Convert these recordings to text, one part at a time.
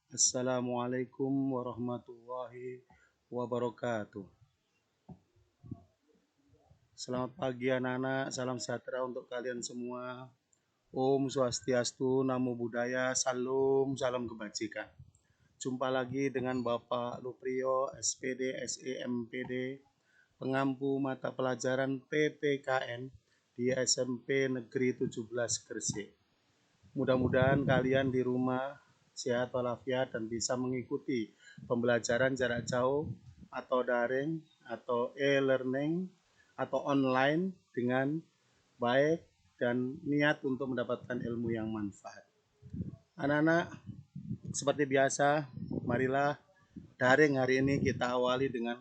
Assalamualaikum warahmatullahi wabarakatuh. Selamat pagi anak-anak, salam sejahtera untuk kalian semua. Om Swastiastu, Namo Buddhaya, Salam, salam kebajikan. Jumpa lagi dengan Bapak Luprio, SPD, SEMPD, pengampu mata pelajaran PPKN di SMP Negeri 17 Gresik. Mudah-mudahan kalian di rumah sehat walafiat dan bisa mengikuti pembelajaran jarak jauh atau daring atau e-learning atau online dengan baik dan niat untuk mendapatkan ilmu yang manfaat. Anak-anak, seperti biasa, marilah daring hari ini kita awali dengan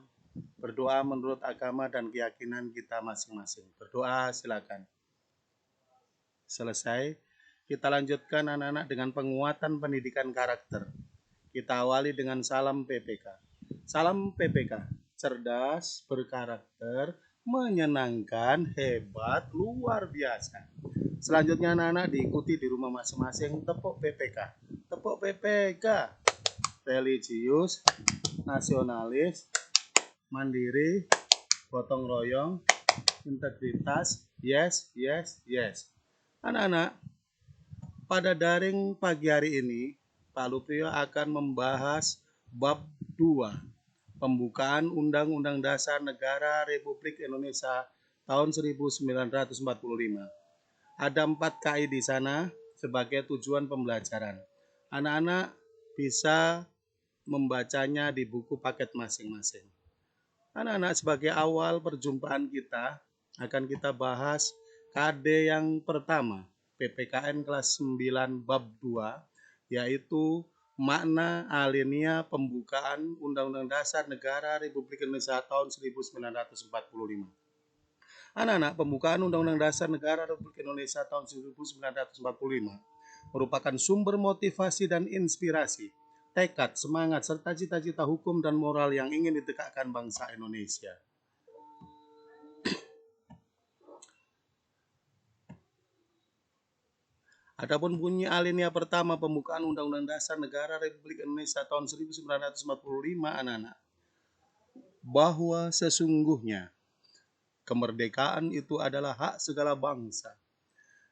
berdoa menurut agama dan keyakinan kita masing-masing. Berdoa silakan. Selesai, kita lanjutkan anak-anak dengan penguatan pendidikan karakter. Kita awali dengan salam PPK. Salam PPK, cerdas, berkarakter, menyenangkan, hebat, luar biasa. Selanjutnya anak-anak diikuti di rumah masing-masing tepuk PPK. Tepuk PPK, religius, nasionalis, mandiri, gotong royong, integritas, yes, yes, yes. Anak-anak, pada daring pagi hari ini, Pak Luprio akan membahas bab 2, pembukaan Undang-Undang Dasar Negara Republik Indonesia tahun 1945. Ada 4 KI di sana sebagai tujuan pembelajaran. Anak-anak bisa membacanya di buku paket masing-masing. Anak-anak, sebagai awal perjumpaan kita, akan kita bahas KD yang pertama, PPKN kelas 9 bab 2, yaitu makna alinea pembukaan Undang-Undang Dasar Negara Republik Indonesia tahun 1945. Anak-anak, pembukaan Undang-Undang Dasar Negara Republik Indonesia tahun 1945 merupakan sumber motivasi dan inspirasi, tekad, semangat, serta cita-cita hukum dan moral yang ingin ditegakkan bangsa Indonesia. Adapun bunyi alinea pertama pembukaan Undang-Undang Dasar Negara Republik Indonesia tahun 1945, anak-anak, bahwa sesungguhnya kemerdekaan itu adalah hak segala bangsa.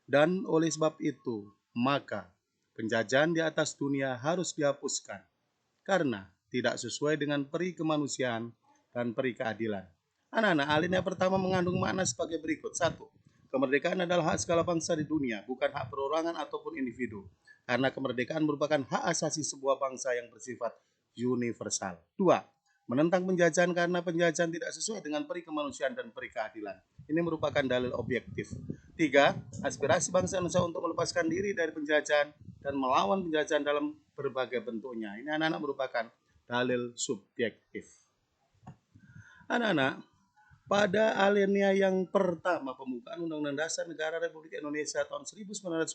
Dan oleh sebab itu, maka penjajahan di atas dunia harus dihapuskan karena tidak sesuai dengan peri kemanusiaan dan peri keadilan. Anak-anak, alinea pertama mengandung makna sebagai berikut. 1. Kemerdekaan adalah hak segala bangsa di dunia, bukan hak perorangan ataupun individu. Karena kemerdekaan merupakan hak asasi sebuah bangsa yang bersifat universal. 2. Menentang penjajahan karena penjajahan tidak sesuai dengan peri kemanusiaan dan peri keadilan. Ini merupakan dalil objektif. 3. Aspirasi bangsa Indonesia untuk melepaskan diri dari penjajahan dan melawan penjajahan dalam berbagai bentuknya. Ini anak-anak merupakan dalil subjektif. Anak-anak, pada alinea yang pertama pembukaan Undang-Undang Dasar Negara Republik Indonesia tahun 1945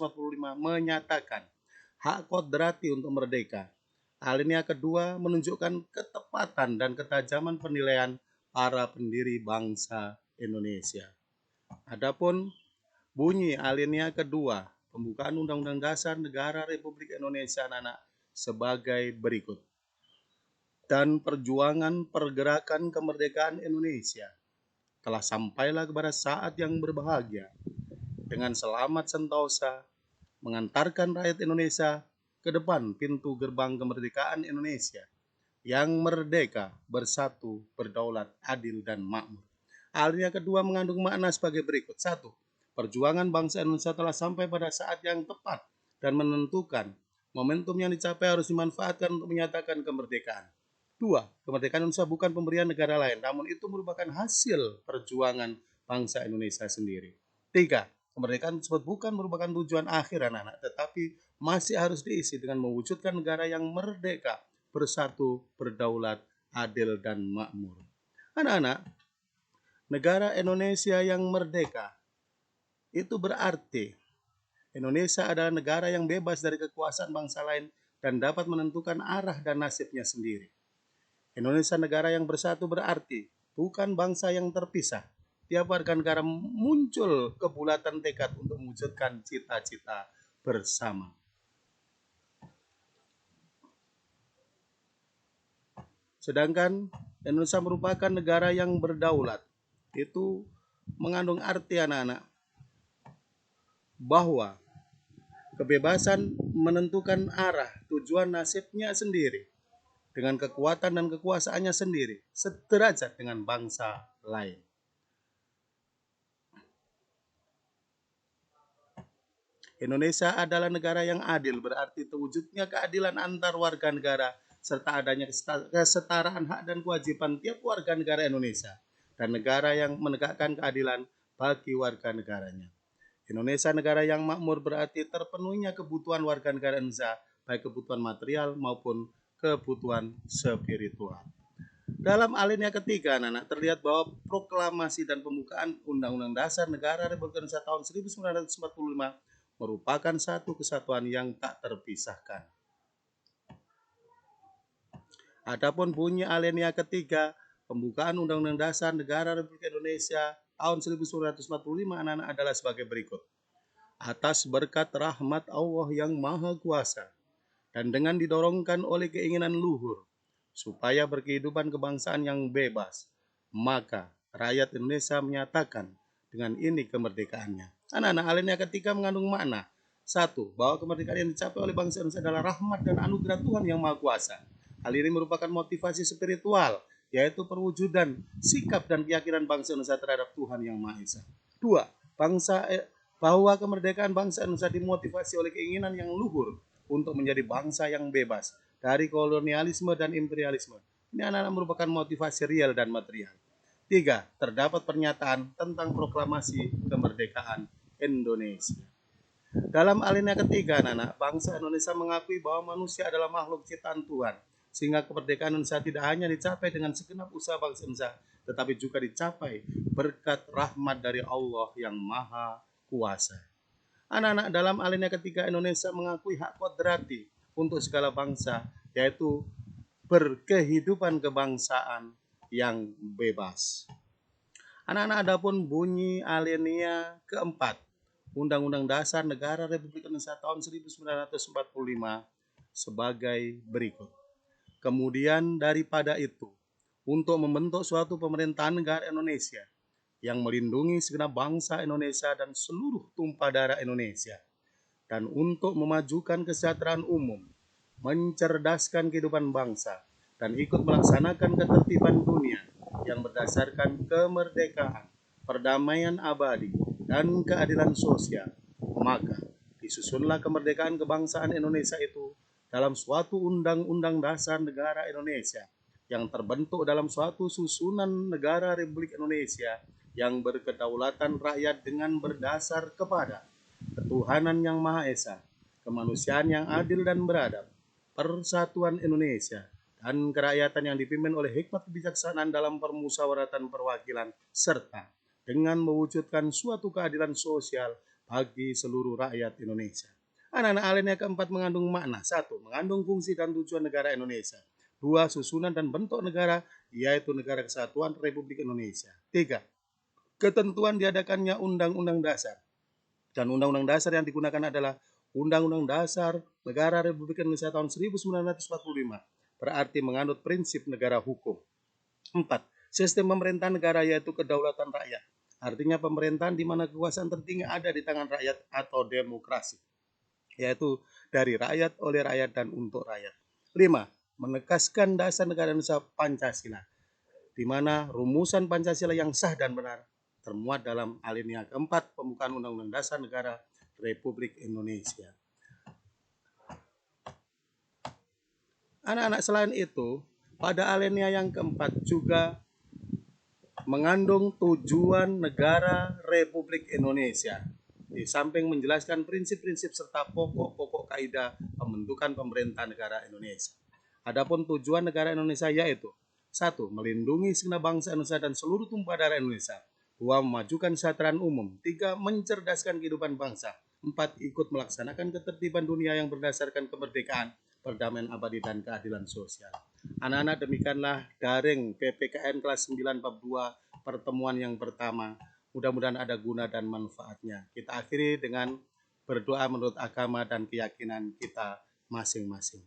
menyatakan hak kodrati untuk merdeka. Alinea kedua menunjukkan ketepatan dan ketajaman penilaian para pendiri bangsa Indonesia. Adapun bunyi alinea kedua pembukaan Undang-Undang Dasar Negara Republik Indonesia anak-anak sebagai berikut. Dan perjuangan pergerakan kemerdekaan Indonesia telah sampailah kepada saat yang berbahagia dengan selamat sentosa mengantarkan rakyat Indonesia ke depan pintu gerbang kemerdekaan Indonesia yang merdeka, bersatu, berdaulat, adil, dan makmur. Alinea kedua mengandung makna sebagai berikut. 1. Perjuangan bangsa Indonesia telah sampai pada saat yang tepat dan menentukan. Momentum yang dicapai harus dimanfaatkan untuk menyatakan kemerdekaan. 2. Kemerdekaan Indonesia bukan pemberian negara lain, namun itu merupakan hasil perjuangan bangsa Indonesia sendiri. 3. Kemerdekaan tersebut bukan merupakan tujuan akhir anak-anak, tetapi masih harus diisi dengan mewujudkan negara yang merdeka, bersatu, berdaulat, adil, dan makmur. Anak-anak, negara Indonesia yang merdeka itu berarti Indonesia adalah negara yang bebas dari kekuasaan bangsa lain dan dapat menentukan arah dan nasibnya sendiri. Indonesia negara yang bersatu berarti bukan bangsa yang terpisah. Tiap warga negara muncul kebulatan tekad untuk mewujudkan cita-cita bersama. Sedangkan Indonesia merupakan negara yang berdaulat. Itu mengandung arti anak-anak bahwa kebebasan menentukan arah tujuan nasibnya sendiri dengan kekuatan dan kekuasaannya sendiri, sederajat dengan bangsa lain. Indonesia adalah negara yang adil, berarti terwujudnya keadilan antar warga negara serta adanya kesetaraan hak dan kewajiban tiap warga negara Indonesia dan negara yang menegakkan keadilan bagi warga negaranya. Indonesia negara yang makmur berarti terpenuhinya kebutuhan warga negara Indonesia, baik kebutuhan material maupun kebutuhan spiritual. Dalam alinea ketiga, anak-anak terlihat bahwa proklamasi dan pembukaan Undang-Undang Dasar Negara Republik Indonesia tahun 1945 merupakan satu kesatuan yang tak terpisahkan. Adapun bunyi alinea ketiga, pembukaan Undang-Undang Dasar Negara Republik Indonesia tahun 1945 anak-anak adalah sebagai berikut. Atas berkat rahmat Allah yang Maha Kuasa dan dengan didorongkan oleh keinginan luhur supaya berkehidupan kebangsaan yang bebas, maka rakyat Indonesia menyatakan dengan ini kemerdekaannya. Anak-anak, alinea ketiga mengandung makna. Satu, bahwa kemerdekaan yang dicapai oleh bangsa Indonesia adalah rahmat dan anugerah Tuhan yang Maha Kuasa. Hal ini merupakan motivasi spiritual, yaitu perwujudan sikap dan keyakinan bangsa Indonesia terhadap Tuhan yang Maha Esa. Dua, bahwa kemerdekaan bangsa Indonesia dimotivasi oleh keinginan yang luhur untuk menjadi bangsa yang bebas dari kolonialisme dan imperialisme. Ini anak-anak merupakan motivasi real dan material. Tiga, terdapat pernyataan tentang proklamasi kemerdekaan Indonesia. Dalam alinea ketiga, anak-anak, bangsa Indonesia mengakui bahwa manusia adalah makhluk ciptaan Tuhan, sehingga kemerdekaan Indonesia tidak hanya dicapai dengan segenap usaha bangsa Indonesia, tetapi juga dicapai berkat rahmat dari Allah yang Maha Kuasa. Anak-anak, dalam alinea ketiga, Indonesia mengakui hak kodrati untuk segala bangsa, yaitu berkehidupan kebangsaan yang bebas. Anak-anak, adapun bunyi alinea keempat Undang-Undang Dasar Negara Republik Indonesia tahun 1945 sebagai berikut. Kemudian daripada itu, untuk membentuk suatu pemerintahan negara Indonesia yang melindungi segenap bangsa Indonesia dan seluruh tumpah darah Indonesia, dan untuk memajukan kesejahteraan umum, mencerdaskan kehidupan bangsa, dan ikut melaksanakan ketertiban dunia yang berdasarkan kemerdekaan, perdamaian abadi, dan keadilan sosial, maka disusunlah kemerdekaan kebangsaan Indonesia itu dalam suatu Undang-Undang Dasar Negara Indonesia yang terbentuk dalam suatu susunan negara Republik Indonesia yang berkedaulatan rakyat dengan berdasar kepada ketuhanan yang Maha Esa, kemanusiaan yang adil dan beradab, persatuan Indonesia, dan kerakyatan yang dipimpin oleh hikmat kebijaksanaan dalam permusyawaratan perwakilan, serta dengan mewujudkan suatu keadilan sosial bagi seluruh rakyat Indonesia. Anak-anak, alinea keempat mengandung makna. Satu, mengandung fungsi dan tujuan negara Indonesia. Dua, susunan dan bentuk negara, yaitu Negara Kesatuan Republik Indonesia. Tiga, ketentuan diadakannya Undang-Undang Dasar. Dan Undang-Undang Dasar yang digunakan adalah Undang-Undang Dasar Negara Republik Indonesia tahun 1945, berarti menganut prinsip negara hukum. 4. Sistem pemerintahan negara yaitu kedaulatan rakyat. Artinya pemerintahan di mana kekuasaan tertinggi ada di tangan rakyat atau demokrasi, yaitu dari rakyat, oleh rakyat, dan untuk rakyat. 5. Menegaskan dasar negara Indonesia Pancasila, di mana rumusan Pancasila yang sah dan benar termuat dalam alinea keempat pembukaan Undang-Undang Dasar Negara Republik Indonesia. Anak-anak, selain itu, pada alinea yang keempat juga mengandung tujuan negara Republik Indonesia. Di samping menjelaskan prinsip-prinsip serta pokok-pokok kaidah pembentukan pemerintahan negara Indonesia. Adapun tujuan negara Indonesia yaitu: 1. Melindungi segenap bangsa Indonesia dan seluruh tumpah darah Indonesia. 2. Memajukan kesejahteraan umum. 3. Mencerdaskan kehidupan bangsa. 4. Ikut melaksanakan ketertiban dunia yang berdasarkan kemerdekaan, perdamaian abadi, dan keadilan sosial. Anak-anak, demikianlah daring PPKN kelas 9 bab 2 pertemuan yang pertama. Mudah-mudahan ada guna dan manfaatnya. Kita akhiri dengan berdoa menurut agama dan keyakinan kita masing-masing.